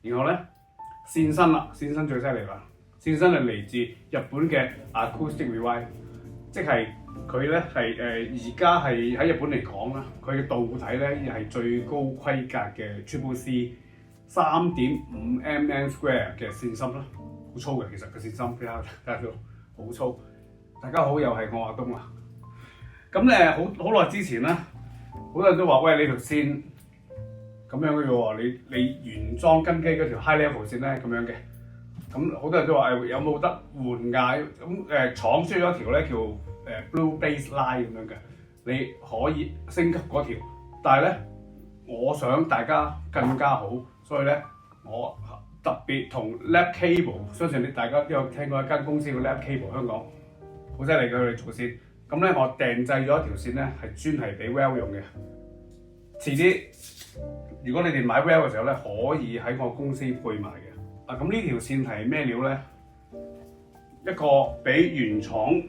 然後咧線身啦，線身最犀利啦，線身係嚟自日本嘅 Acoustic Revive， 即係佢咧係而家係喺日本嚟講啦，佢嘅導體咧係最高規格嘅 Triple C 3.5 mm² 嘅線芯啦，好粗嘅其實個線芯，睇下好粗。大家好，又係我阿東啦。咁咧好耐之前啦，好多人都話：喂，你條線咁樣嘅喎，你原裝跟機嗰條 high level 線咧咁樣嘅。咁好多人都話：有冇得換㗎？咁廠出咗一條咧叫Blue Bass Line 咁樣嘅，你可以升級嗰條。但係咧，我想大家更加好，所以咧我特別同 Lab Cable， 相信大家都有聽過一間公司叫 Lab Cable 香港，好犀利嘅佢哋做線。咁咧我訂製咗一條線咧係專係俾 Well 用嘅。遲啲如果你哋買 Well 嘅時候咧，可以喺我公司配埋嘅。咁呢條線係咩料咧？一個比原廠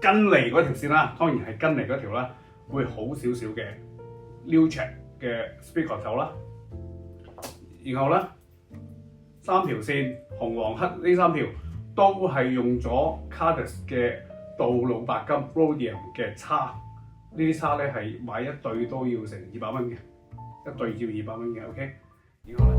跟嚟嗰條線啦，當然係跟嚟嗰條啦，會好少少嘅 Neutral 嘅 speaker 頭啦。然後咧三條線紅黃黑呢三條都係用咗 Cardus 嘅道路白金 Rhodium 嘅叉，呢啲叉咧係買一對都要成200蚊嘅，一對要200蚊嘅 ，OK。然後咧。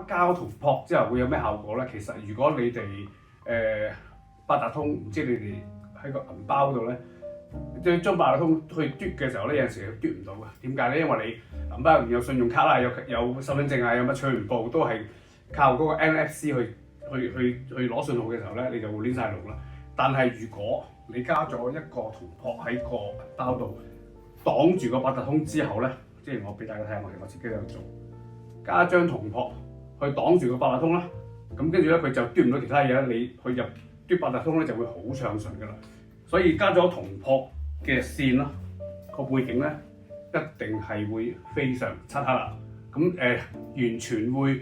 膠同撲之後會有咩效果咧？其實如果你哋八達通，唔知你哋喺個銀包度咧，即將八達通去嘟嘅時候咧，有陣時嘟唔到嘅。點解咧？因為你銀包入面有信用卡啦，有身份證啊，有乜全部都係靠嗰個 NFC 去攞信號嘅時候咧，你就會攣晒路啦。但係如果你加咗一個銅撲喺個銀包度擋住個八達通之後咧，即係我俾大家睇下，我自己有做，加一張銅撲去擋住個八達通啦，咁跟住咧佢就嘟唔到其他嘢啦，你去入嘟八達通咧就會好暢順噶啦。所以加咗銅箔嘅線啦，個背景咧一定係會非常漆黑啦。咁完全會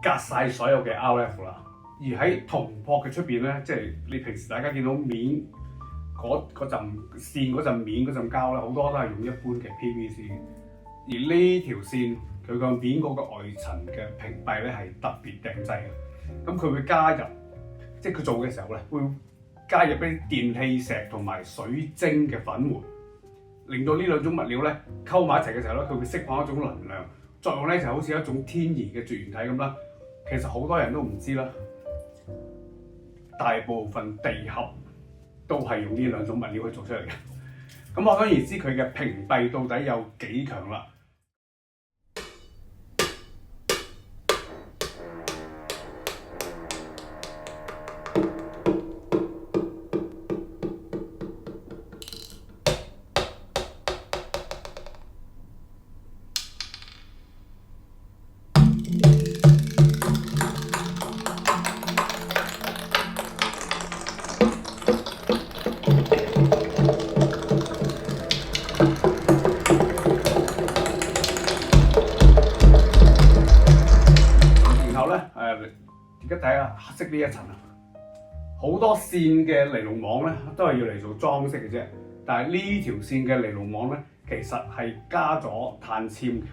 隔晒所有嘅 RF 啦。而喺銅箔嘅出邊咧，即係你平時大家見到面嗰陣線嗰陣面嗰陣膠咧，好多都係用一般嘅 PVC。而呢條線佢個面嗰個外層嘅屏蔽咧係特別訂製嘅，咁佢會加入，即係佢做嘅時候咧，會加入一啲電氣石同埋水晶嘅粉末，令到呢兩種物料咧溝埋一齊嘅時候咧，佢會釋放一種能量作用咧，就好似一種天然嘅絕緣體咁啦。其實好多人都唔知啦，大部分地盒都係用呢兩種物料去做出嚟嘅。咁可想而知佢嘅屏蔽到底有幾強啦。而家睇下黑色呢一層啊，好多線嘅尼龍網咧都係要嚟做裝飾嘅啫。但係呢條線嘅尼龍網咧，其實係加咗碳纖嘅，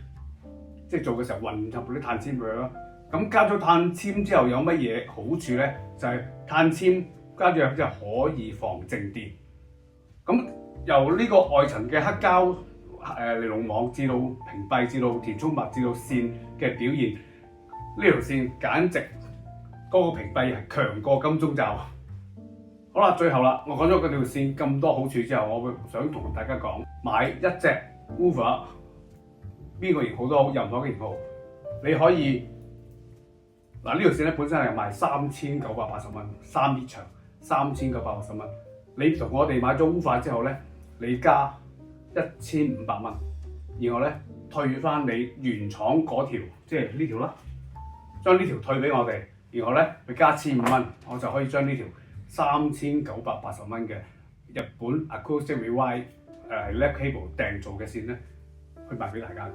即係做嘅時候混入啲碳纖佢咯。咁加咗碳纖之後有乜嘢好處咧？就係碳纖加咗入之後可以防靜電。咁由呢個外層嘅黑膠尼龍網至到屏蔽，至到填充物，至到線嘅表現，呢條線簡直嗰個屏蔽係強過金鐘罩。好啦，最後啦，我講咗嗰條線咁多好處之後，我會想同大家講，買一隻 woofer， 邊個型號都好，任何嘅型號，你可以嗱呢條線咧本身係賣3980蚊，3米長，3980蚊。你同我哋買咗 woofer 之後咧，你加1500蚊，然後咧退翻你原廠嗰條，即係呢條啦，將呢條退俾我哋，然後咧佢加1500蚊，我就可以將呢條3980蚊嘅日本 Acoustic Rewind Lap Cable 訂做嘅線咧，去賣俾大家。